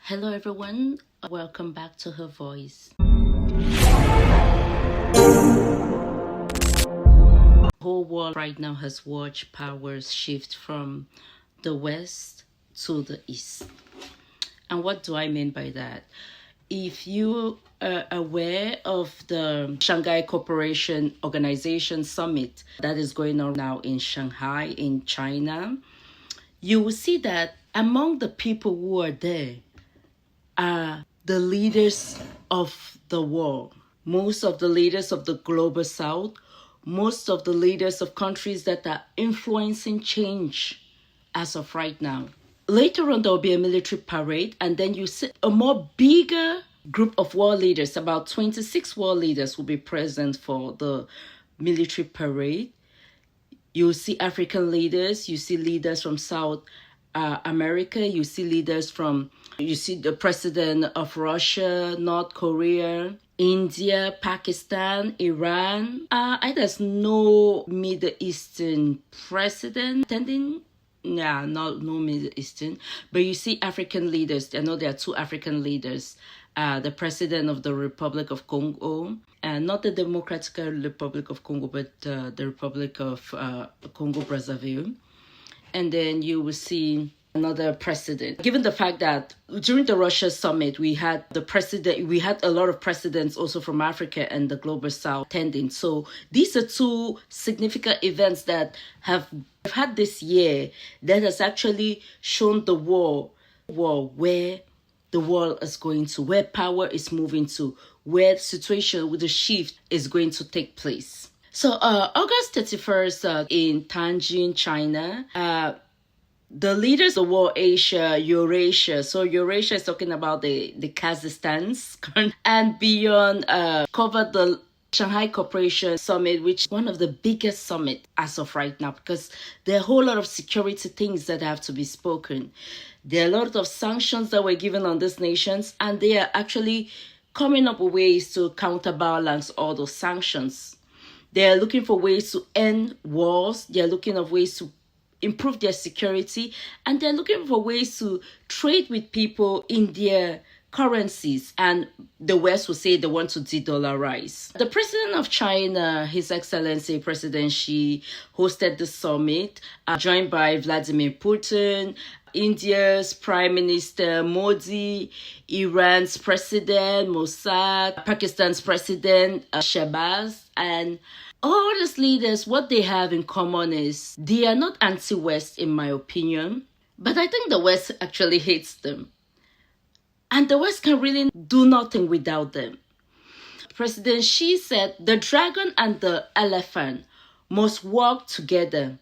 Hello everyone, welcome back to Her Voice. The whole world right now has watched powers shift from the west to the east. And what do I mean by that? If you are aware of the Shanghai Cooperation Organization Summit that is going on now in Shanghai in China, you will see that among the people who are there are the leaders of the world. Most of the leaders of the global south, most of the leaders of countries that are influencing change as of right now. Later on, there will be a military parade, and then you see a more bigger group of world leaders. About 26 world leaders will be present for the military parade. You see African leaders, you see leaders from South America, you see the president of Russia, North Korea, India, Pakistan, Iran. There's no Middle Eastern president attending. No Middle Eastern. But you see African leaders. I know there are two African leaders. The president of the Republic of Congo, not the Democratic Republic of Congo, but the Republic of Congo-Brazzaville. And then you will see another president. Given the fact that during the Russia summit, we had a lot of presidents also from Africa and the global south attending. So these are two significant events that have had this year that has actually shown the world where the world is going to, where power is moving to, where the situation with the shift is going to take place. So August 31st in Tianjin, China, the leaders of the world, Asia, Eurasia. So Eurasia is talking about the Kazakhstans and beyond, covered the Shanghai Cooperation Summit, which is one of the biggest summits as of right now, because there are a whole lot of security things that have to be spoken. There are a lot of sanctions that were given on these nations, and they are actually coming up with ways to counterbalance all those sanctions. They are looking for ways to end wars. They are looking for ways to improve their security, and they're looking for ways to trade with people in their currencies, and the West will say they want to de-dollarize. The president of China, His Excellency President Xi, hosted the summit, joined by Vladimir Putin, India's Prime Minister Modi, Iran's President Mossad, Pakistan's President Shehbaz, and all these leaders, what they have in common is they are not anti-West, in my opinion, but I think the West actually hates them. And the West can really do nothing without them. President Xi said the dragon and the elephant must work together.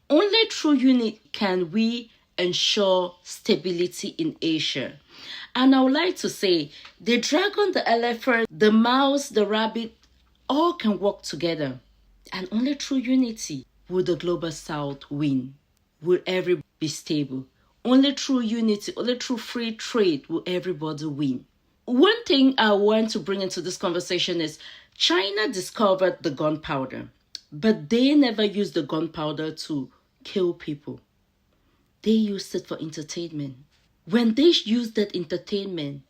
Only through unity can we ensure stability in Asia. And I would like to say the dragon, the elephant, the mouse, the rabbit, all can work together. And only through unity will the global south win. Will everybody be stable? Only through unity, only through free trade will everybody win. One thing I want to bring into this conversation is China discovered the gunpowder, but they never used the gunpowder to kill people. They used it for entertainment. When they used that entertainment,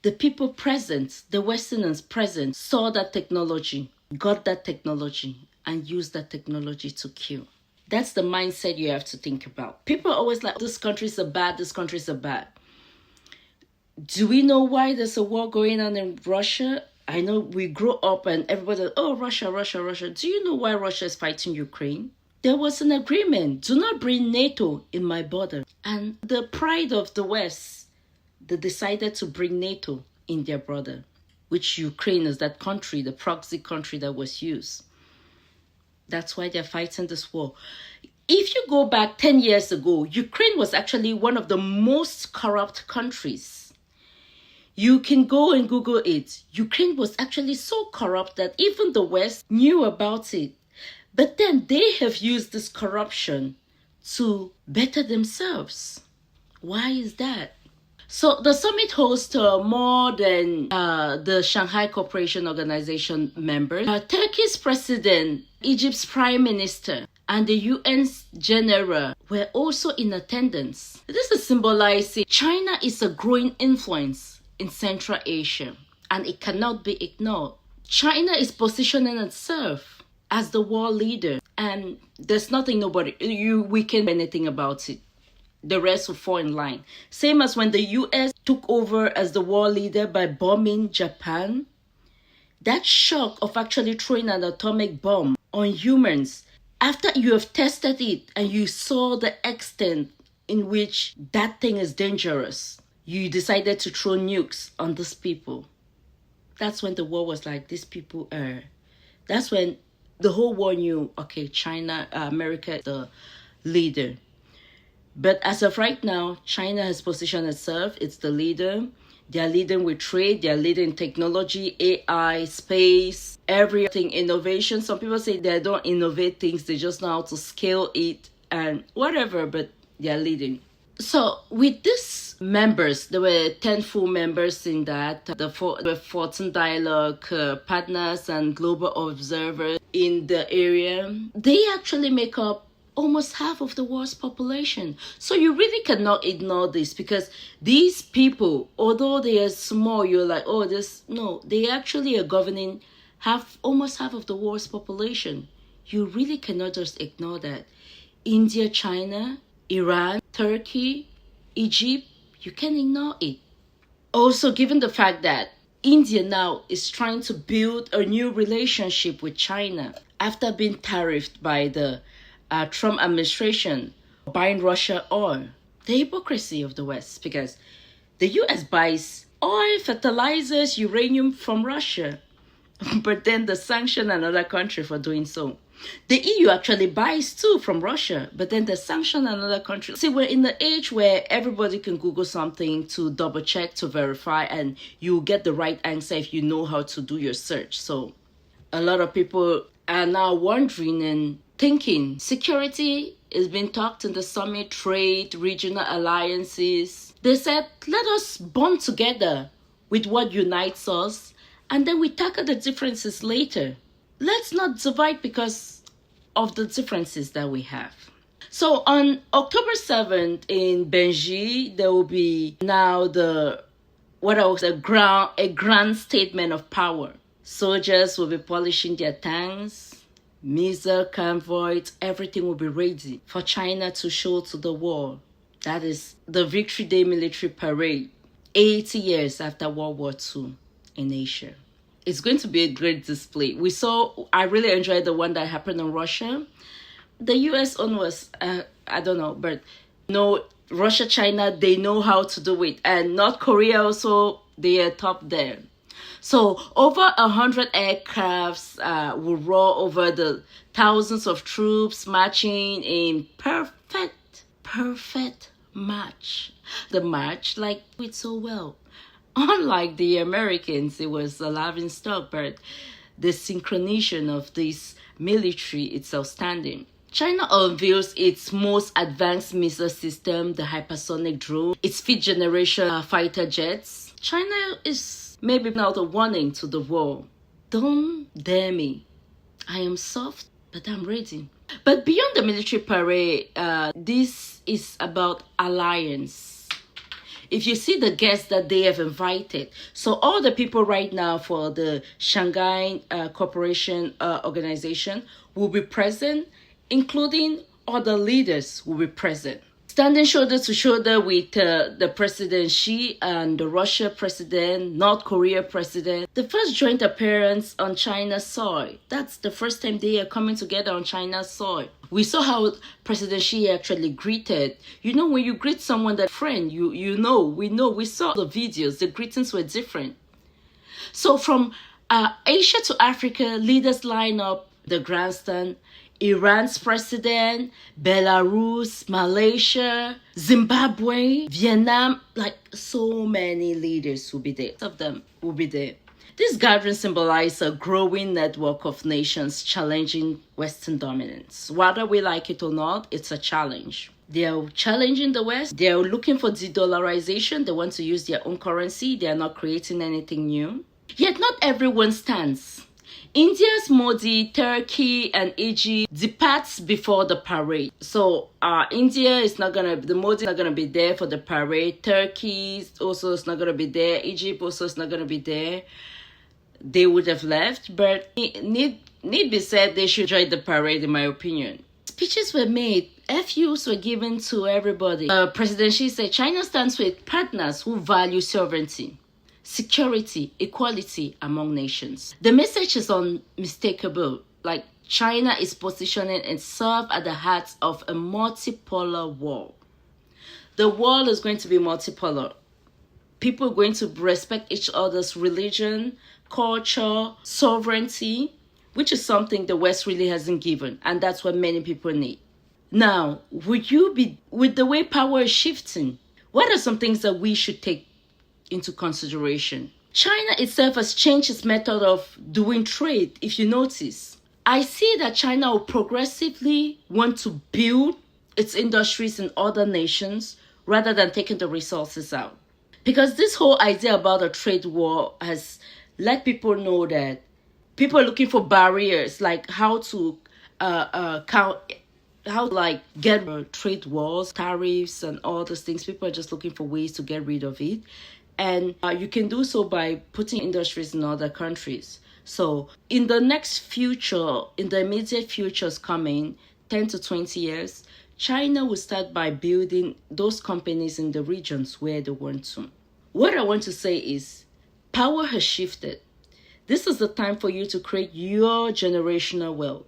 the people present, the Westerners present, saw that technology, got that technology, and used that technology to kill. That's the mindset you have to think about. People are always like, this countries are bad, this countries are bad. Do we know why there's a war going on in Russia? I know we grew up and everybody, Russia, Russia, Russia. Do you know why Russia is fighting Ukraine? There was an agreement. Do not bring NATO in my border. And the pride of the West, they decided to bring NATO in their border, which Ukraine is that country, the proxy country that was used. That's why they're fighting this war. If you go back 10 years ago, Ukraine was actually one of the most corrupt countries. You can go and Google it. Ukraine was actually so corrupt that even the West knew about it. But then they have used this corruption to better themselves. Why is that? So the summit hosts more than the Shanghai Cooperation Organization members, Turkey's president, Egypt's prime minister, and the UN's general were also in attendance. This is symbolizing China is a growing influence in Central Asia, and it cannot be ignored. China is positioning itself as the world leader, and there's nothing we can do anything about it. The rest will fall in line. Same as when the US took over as the world leader by bombing Japan. That shock of actually throwing an atomic bomb on humans, after you have tested it and you saw the extent in which that thing is dangerous, you decided to throw nukes on these people. That's when the world was like, these people are. That's when the whole world knew, okay, China, America, the leader. But as of right now, China has positioned itself. It's the leader. They are leading with trade. They are leading in technology, AI, space, everything, innovation. Some people say they don't innovate things. They just know how to scale it and whatever, but they are leading. So with these members, there were 10 full members in that. There were 14 dialogue partners and global observers in the area. They actually make up almost half of the world's population. So you really cannot ignore this, because these people, although they are small, you're like, oh, no, they actually are governing almost half of the world's population. You really cannot just ignore that. India, China, Iran, Turkey, Egypt, you can't ignore it. Also, given the fact that India now is trying to build a new relationship with China after being tariffed by the Trump administration, buying Russia oil. The hypocrisy of the West, because the US buys oil, fertilizers, uranium from Russia, but then they sanction another country for doing so. The EU actually buys too from Russia, but then they sanction another country. See, we're in the age where everybody can Google something to double check, to verify, and you get the right answer if you know how to do your search. So a lot of people are now wondering and thinking security is being talked in the summit, trade, regional alliances. They said, let us bond together with what unites us, and then we tackle the differences later. Let's not divide because of the differences that we have. So on October 7th in Beijing, there will be now a grand statement of power. Soldiers will be polishing their tanks, missile convoys, everything will be ready for China to show to the world. That is the Victory Day military parade, 80 years after World War II in Asia. It's going to be a great display. I really enjoyed the one that happened in Russia. The US one was, I don't know, but no, Russia, China, they know how to do it. And North Korea also, they are top there. So over 100 aircrafts will roar over the thousands of troops marching in perfect march. The march like it so well. Unlike the Americans, it was a laughing stock, but the synchronization of this military, it's outstanding. China unveils its most advanced missile system, the hypersonic drone, its fifth generation fighter jets. China is maybe now the warning to the world. Don't dare me. I am soft, but I'm ready. But beyond the military parade, this is about alliance. If you see the guests that they have invited, so all the people right now for the Shanghai Cooperation Organization will be present, including other leaders will be present. Standing shoulder to shoulder with the President Xi and the Russia President, North Korea President. The first joint appearance on China's soil. That's the first time they are coming together on China's soil. We saw how President Xi actually greeted. You know, when you greet someone that friend, we saw the videos, the greetings were different. So from Asia to Africa, leaders line up the grandstand. Iran's president, Belarus, Malaysia, Zimbabwe, Vietnam, like so many leaders will be there. Some of them will be there. This gathering symbolizes a growing network of nations challenging Western dominance. Whether we like it or not, it's a challenge. They are challenging the West. They are looking for de-dollarization. They want to use their own currency. They are not creating anything new. Yet not everyone stands. India's Modi, Turkey, and Egypt departs before the parade. So India is not gonna, the Modi is not gonna be there for the parade. Turkey also is not gonna be there. Egypt also is not gonna be there. They would have left, but need be said, they should join the parade, in my opinion. Speeches were made, FUs were given to everybody. President Xi said China stands with partners who value sovereignty, security, equality among nations. The message is unmistakable. Like, China is positioning itself at the heart of a multipolar world. The world is going to be multipolar. People are going to respect each other's religion, culture, sovereignty, which is something the West really hasn't given, and that's what many people need. Now, with the way power is shifting, what are some things that we should take into consideration? China itself has changed its method of doing trade, if you notice. I see that China will progressively want to build its industries in other nations rather than taking the resources out. Because this whole idea about a trade war has let people know that people are looking for barriers, like how to get trade wars, tariffs, and all those things. People are just looking for ways to get rid of it. And you can do so by putting industries in other countries. So in the next future, in the immediate futures coming, 10 to 20 years, China will start by building those companies in the regions where they want to. What I want to say is, power has shifted. This is the time for you to create your generational wealth.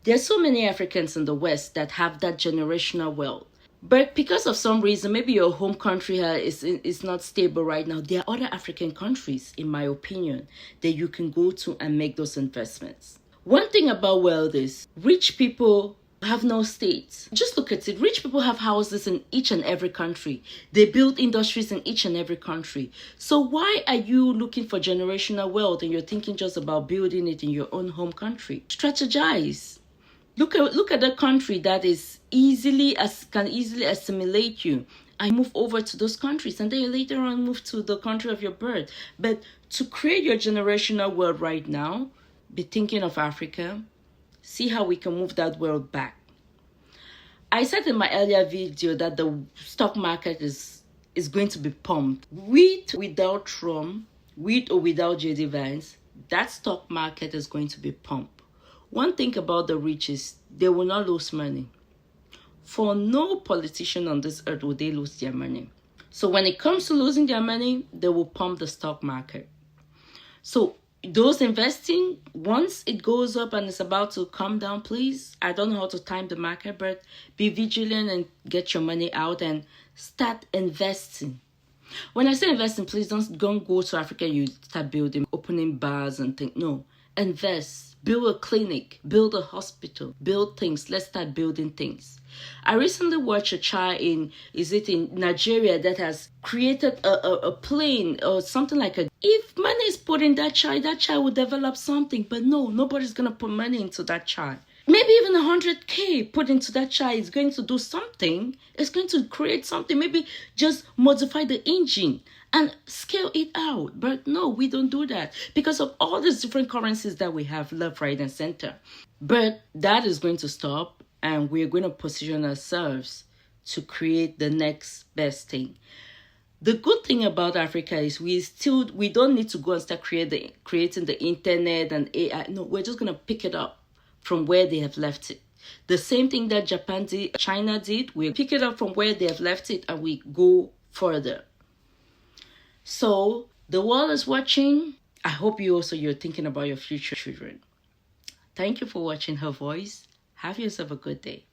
There are so many Africans in the West that have that generational wealth. But because of some reason, maybe your home country is not stable right now, there are other African countries, in my opinion, that you can go to and make those investments. One thing about wealth is, rich people have no states. Just look at it. Rich people have houses in each and every country. They build industries in each and every country. So why are you looking for generational wealth and you're thinking just about building it in your own home country? Strategize. Look at the country that can easily assimilate you and move over to those countries, and then you later on move to the country of your birth. But to create your generational wealth right now, be thinking of Africa. See how we can move that world back. I said in my earlier video that the stock market is going to be pumped. With or without Trump, with or without JD Vance, that stock market is going to be pumped. One thing about the rich is they will not lose money. For no politician on this earth will they lose their money. So when it comes to losing their money, they will pump the stock market. So those investing, once it goes up and it's about to come down, please, I don't know how to time the market, but be vigilant and get your money out and start investing. When I say investing, please don't go to Africa and you start opening bars and things. No, invest. Build a clinic, build a hospital, build things. Let's start building things. I recently watched a child in Nigeria that has created a plane or something like a. If money is put in that child will develop something. But no, nobody's going to put money into that child. Maybe even 100K put into that child is going to do something. It's going to create something. Maybe just modify the engine and scale it out. But no, we don't do that because of all these different currencies that we have left, right, and center. But that is going to stop, and we're going to position ourselves to create the next best thing. The good thing about Africa is we don't need to go and start creating the internet and AI. No, we're just going to pick it up from where they have left it. The same thing that Japan did, China did, we pick it up from where they have left it and we go further. So the world is watching. I hope you're thinking about your future children. Thank you for watching Her Voice. Have yourself a good day.